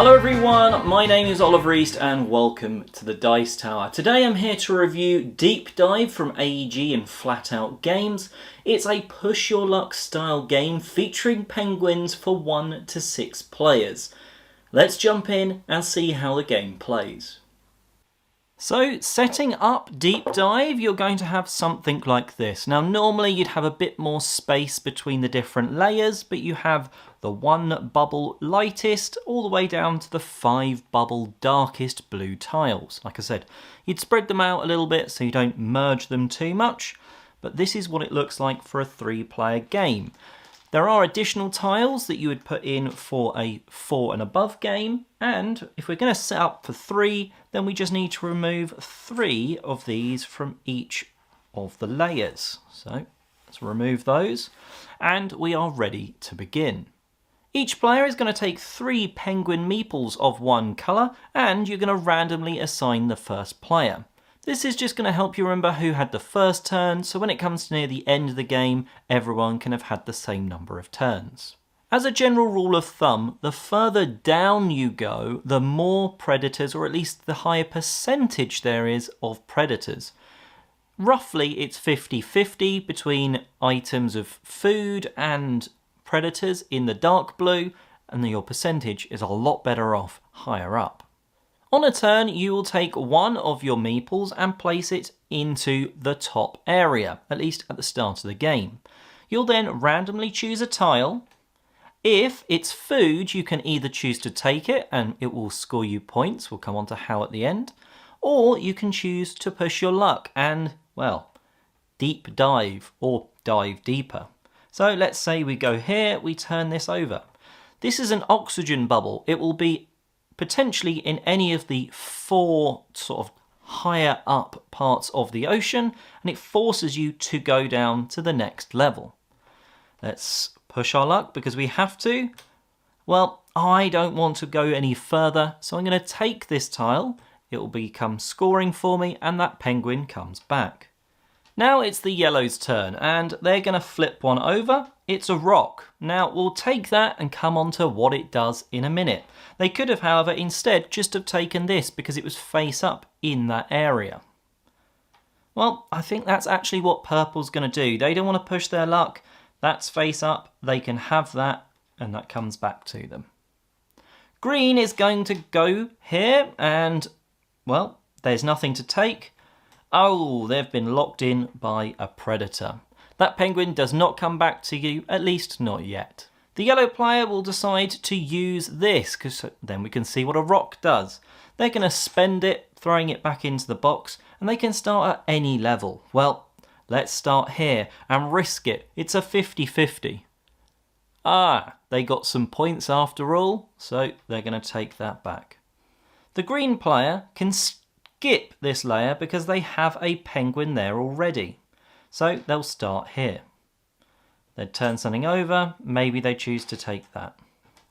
Hello everyone, my name is Oliver East and welcome to the Dice Tower. Today I'm here to review Deep Dive from AEG and Flat Out Games. It's a push your luck style game featuring penguins for 1 to 6 players. Let's jump in and see how the game plays. So, setting up Deep Dive, you're going to have something like this. Now, normally you'd have a bit more space between the different layers, but you have the 1 bubble lightest all the way down to the 5 bubble darkest blue tiles. Like I said, you'd spread them out a little bit so you don't merge them too much, but this is what it looks like for a 3-player game. There are additional tiles that you would put in for a 4 and above game, and if we're going to set up for 3, then we just need to remove 3 of these from each of the layers. So let's remove those, and we are ready to begin. Each player is going to take 3 penguin meeples of 1 colour, and you're going to randomly assign the first player. This is just going to help you remember who had the first turn, so when it comes to near the end of the game, everyone can have had the same number of turns. As a general rule of thumb, the further down you go, the more predators, or at least the higher percentage there is of predators. Roughly it's 50-50 between items of food and predators in the dark blue, and your percentage is a lot better off higher up. On a turn, you will take 1 of your meeples and place it into the top area, at least at the start of the game. You'll then randomly choose a tile. If it's food, you can either choose to take it and it will score you points, we'll come on to how at the end, or you can choose to push your luck and, well, deep dive or dive deeper. So let's say we go here, we turn this over. This is an oxygen bubble. It will be potentially in any of the 4 sort of higher up parts of the ocean, and it forces you to go down to the next level. Let's push our luck because we have to. Well, I don't want to go any further, so I'm going to take this tile. It will become scoring for me, and that penguin comes back. Now it's the yellow's turn, and they're going to flip one over. It's a rock. Now we'll take that and come on to what it does in a minute. They could have, however, instead just have taken this because it was face up in that area. Well, I think that's actually what purple's going to do. They don't want to push their luck. That's face up. They can have that, and that comes back to them. Green is going to go here, and, well, there's nothing to take. Oh, they've been locked in by a predator. That penguin does not come back to you, at least not yet. The yellow player will decide to use this, because then we can see what a rock does. They're going to spend it, throwing it back into the box, and they can start at any level. Well, let's start here and risk it. It's a 50-50. They got some points after all, so they're going to take that back. The green player can skip this layer because they have a penguin there already. So they'll start here. They'd turn something over, maybe they choose to take that.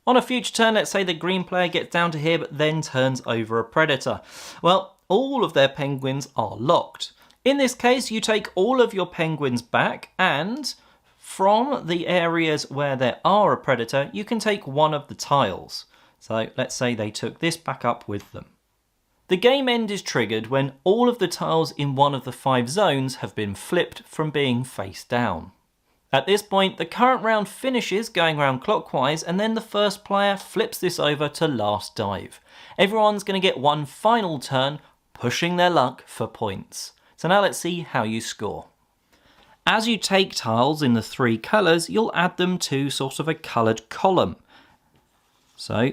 On a future turn, let's say the green player gets down to here but then turns over a predator. Well, all of their penguins are locked. In this case, you take all of your penguins back, and from the areas where there are a predator, you can take 1 of the tiles. So let's say they took this back up with them. The game end is triggered when all of the tiles in 1 of the 5 zones have been flipped from being face down. At this point, the current round finishes going round clockwise, and then the first player flips this over to last dive. Everyone's going to get 1 final turn, pushing their luck for points. So now let's see how you score. As you take tiles in the 3 colours, you'll add them to sort of a coloured column. So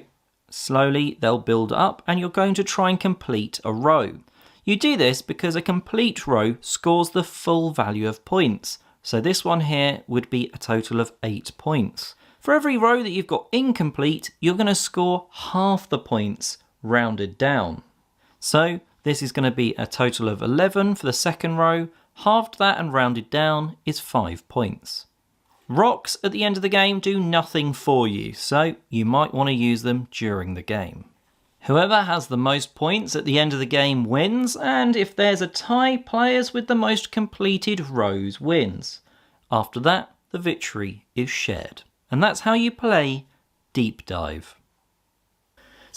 slowly they'll build up, and you're going to try and complete a row. You do this because a complete row scores the full value of points. So this one here would be a total of 8 points. For every row that you've got incomplete, you're going to score half the points rounded down. So this is going to be a total of 11 for the second row. Halved that and rounded down is 5 points. Rocks at the end of the game do nothing for you, so you might want to use them during the game. Whoever has the most points at the end of the game wins, and if there's a tie, players with the most completed rows wins. After that, the victory is shared. And that's how you play Deep Dive.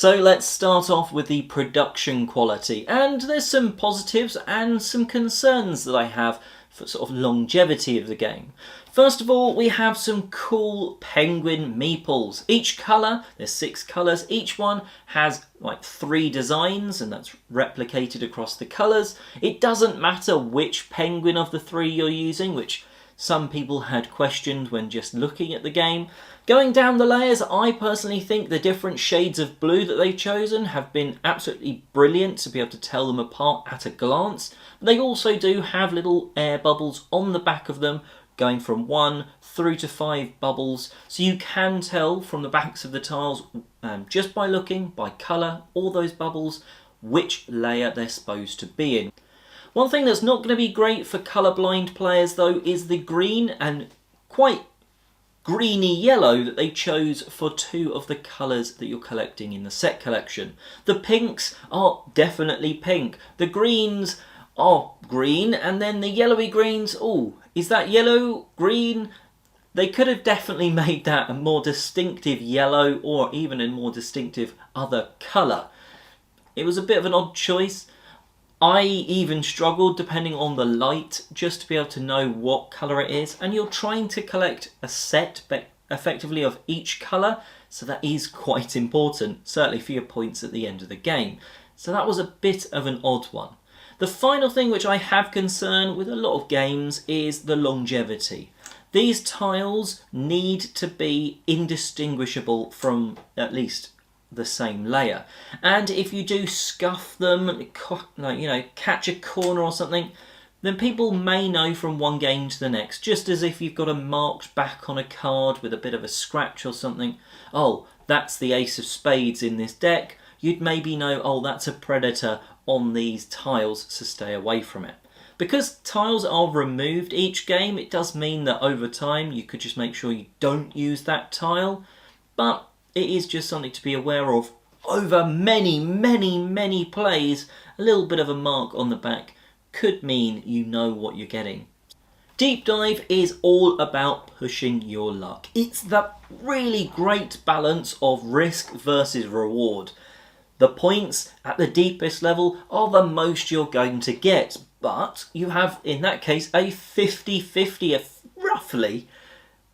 So let's start off with the production quality, and there's some positives and some concerns that I have for sort of longevity of the game. First of all, we have some cool penguin meeples. Each colour, there's 6 colours, each one has like 3 designs, and that's replicated across the colours. It doesn't matter which penguin of the 3 you're using, which some people had questioned when just looking at the game. Going down the layers, I personally think the different shades of blue that they've chosen have been absolutely brilliant to be able to tell them apart at a glance. But they also do have little air bubbles on the back of them, going from 1 through to 5 bubbles, so you can tell from the backs of the tiles, just by looking, by colour, all those bubbles, which layer they're supposed to be in. One thing that's not going to be great for colourblind players though is the green and quite greeny yellow that they chose for 2 of the colours that you're collecting in the set collection. The pinks are definitely pink, the greens are green, and then the yellowy greens, oh, is that yellow, green? They could have definitely made that a more distinctive yellow or even a more distinctive other colour. It was a bit of an odd choice. I even struggled, depending on the light, just to be able to know what colour it is. And you're trying to collect a set, effectively, of each colour, so that is quite important, certainly for your points at the end of the game. So that was a bit of an odd one. The final thing which I have concern with a lot of games is the longevity. These tiles need to be indistinguishable from at least the same layer, and if you do scuff them, like, you know, catch a corner or something, then people may know from one game to the next, just as if you've got a marked back on a card with a bit of a scratch or something. Oh, that's the ace of spades in this deck. You'd maybe know, oh, that's a predator on these tiles, so stay away from it. Because tiles are removed each game, it does mean that over time you could just make sure you don't use that tile, but it is just something to be aware of. Over many plays, a little bit of a mark on the back could mean you know what you're getting. Deep Dive is all about pushing your luck. It's that really great balance of risk versus reward. The points at the deepest level are the most you're going to get, but you have, in that case, a 50-50 roughly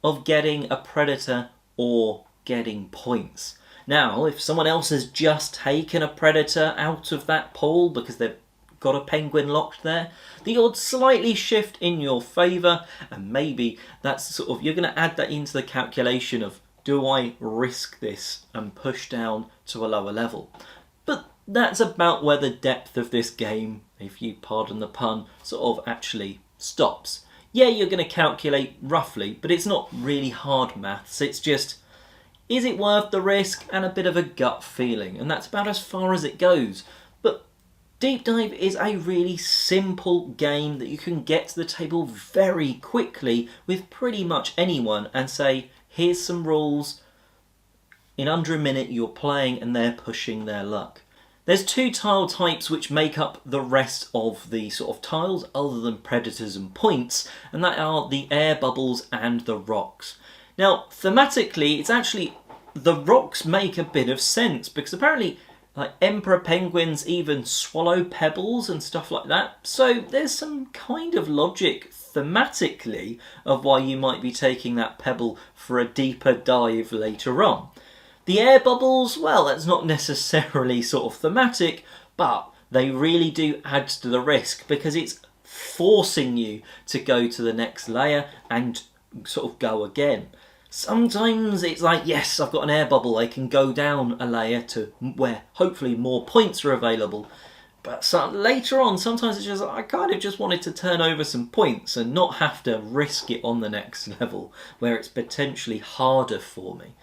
of getting a predator or getting points. Now, if someone else has just taken a predator out of that pool because they've got a penguin locked there, the odds slightly shift in your favour, and maybe that's sort of, you're going to add that into the calculation of, do I risk this and push down to a lower level? But that's about where the depth of this game, if you pardon the pun, sort of actually stops. Yeah, you're going to calculate roughly, but it's not really hard maths, it's just, is it worth the risk, and a bit of a gut feeling, and that's about as far as it goes. But Deep Dive is a really simple game that you can get to the table very quickly with pretty much anyone and say, here's some rules, in under a minute you're playing and they're pushing their luck. There's 2 tile types which make up the rest of the sort of tiles other than predators and points, and that are the air bubbles and the rocks. Now, thematically, it's actually, the rocks make a bit of sense, because apparently, like, emperor penguins even swallow pebbles and stuff like that. So there's some kind of logic thematically of why you might be taking that pebble for a deeper dive later on. The air bubbles, well, that's not necessarily sort of thematic, but they really do add to the risk, because it's forcing you to go to the next layer and sort of go again. Sometimes it's like, yes, I've got an air bubble, I can go down a layer to where hopefully more points are available. But later on, sometimes it's just, I kind of just wanted to turn over some points and not have to risk it on the next level, where it's potentially harder for me.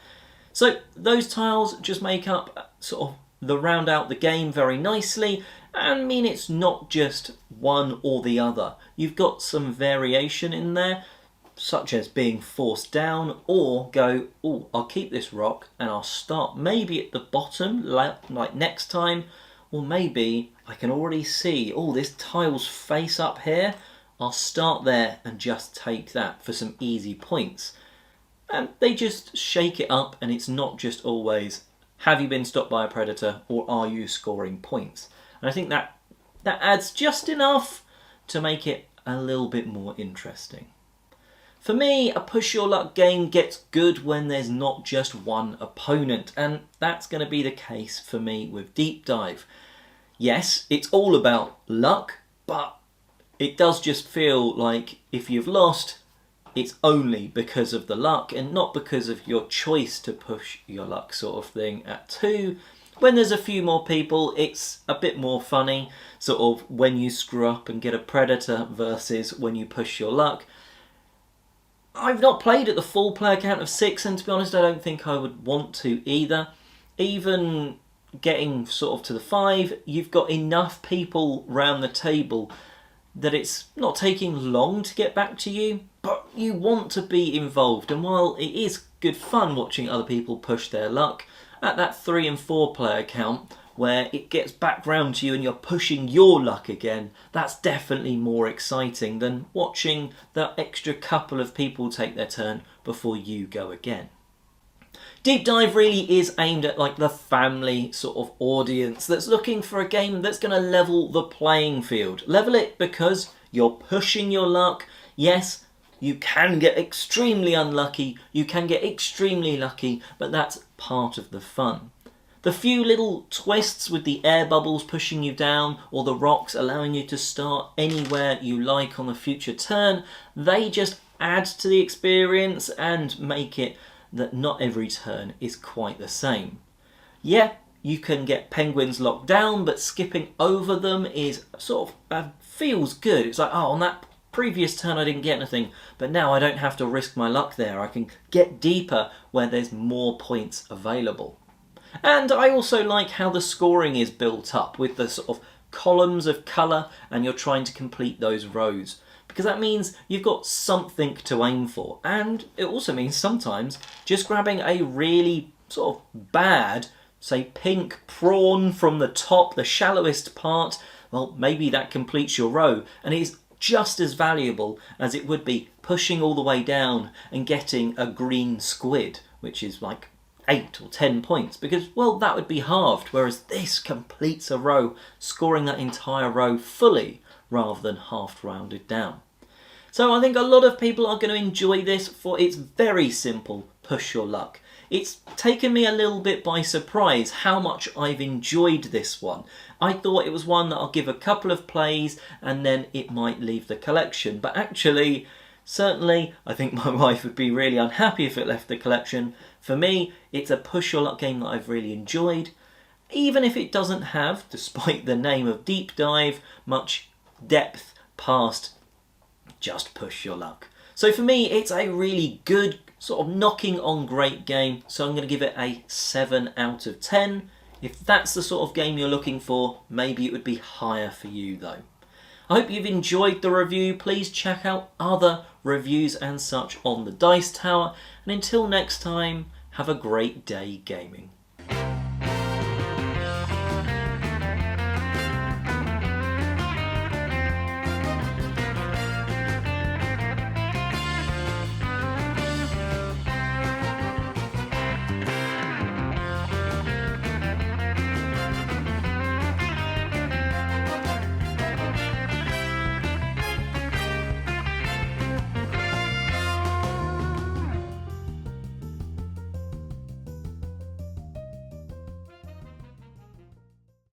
So those tiles just make up sort of the round out the game very nicely, and mean it's not just one or the other. You've got some variation in there, such as being forced down, or go, oh, I'll keep this rock and I'll start maybe at the bottom, like next time, or maybe I can already see, oh, this tile's face up here, I'll start there and just take that for some easy points. And they just shake it up, and it's not just always have you been stopped by a predator, or are you scoring points? And I think that adds just enough to make it a little bit more interesting. For me, a push your luck game gets good when there's not just one opponent, and that's going to be the case for me with Deep Dive. Yes, it's all about luck, but it does just feel like if you've lost, it's only because of the luck and not because of your choice to push your luck sort of thing. At 2, when there's a few more people, it's a bit more funny, sort of when you screw up and get a predator versus when you push your luck. I've not played at the full player count of 6, and to be honest, I don't think I would want to either. Even getting sort of to the 5, you've got enough people round the table that it's not taking long to get back to you, but you want to be involved. And while it is good fun watching other people push their luck, at that 3 and 4 player count, where it gets back round to you and you're pushing your luck again, that's definitely more exciting than watching that extra couple of people take their turn before you go again. Deep Dive really is aimed at like the family sort of audience that's looking for a game that's going to level the playing field. Level it because you're pushing your luck. Yes, you can get extremely unlucky, you can get extremely lucky, but that's part of the fun. The few little twists with the air bubbles pushing you down or the rocks allowing you to start anywhere you like on a future turn, they just add to the experience and make it that not every turn is quite the same. Yeah, you can get penguins locked down, but skipping over them is sort of feels good. It's like, oh, on that previous turn I didn't get anything, but now I don't have to risk my luck there. I can get deeper where there's more points available. And I also like how the scoring is built up with the sort of columns of colour, and you're trying to complete those rows, because that means you've got something to aim for. And it also means sometimes just grabbing a really sort of bad, say pink prawn from the top, the shallowest part, well, maybe that completes your row and is just as valuable as it would be pushing all the way down and getting a green squid, which is like 8 or 10 points, because, well, that would be halved, whereas this completes a row, scoring that entire row fully rather than half rounded down. So I think a lot of people are going to enjoy this for its very simple push your luck. It's taken me a little bit by surprise how much I've enjoyed this one. I thought it was one that I'll give a couple of plays and then it might leave the collection, but actually, certainly, I think my wife would be really unhappy if it left the collection. For me, it's a push your luck game that I've really enjoyed, even if it doesn't have, despite the name of Deep Dive, much depth past just push your luck. So for me, it's a really good, sort of knocking on great game, so I'm going to give it a 7 out of 10. If that's the sort of game you're looking for, maybe it would be higher for you though. I hope you've enjoyed the review. Please check out other reviews and such on the Dice Tower. And until next time, have a great day gaming.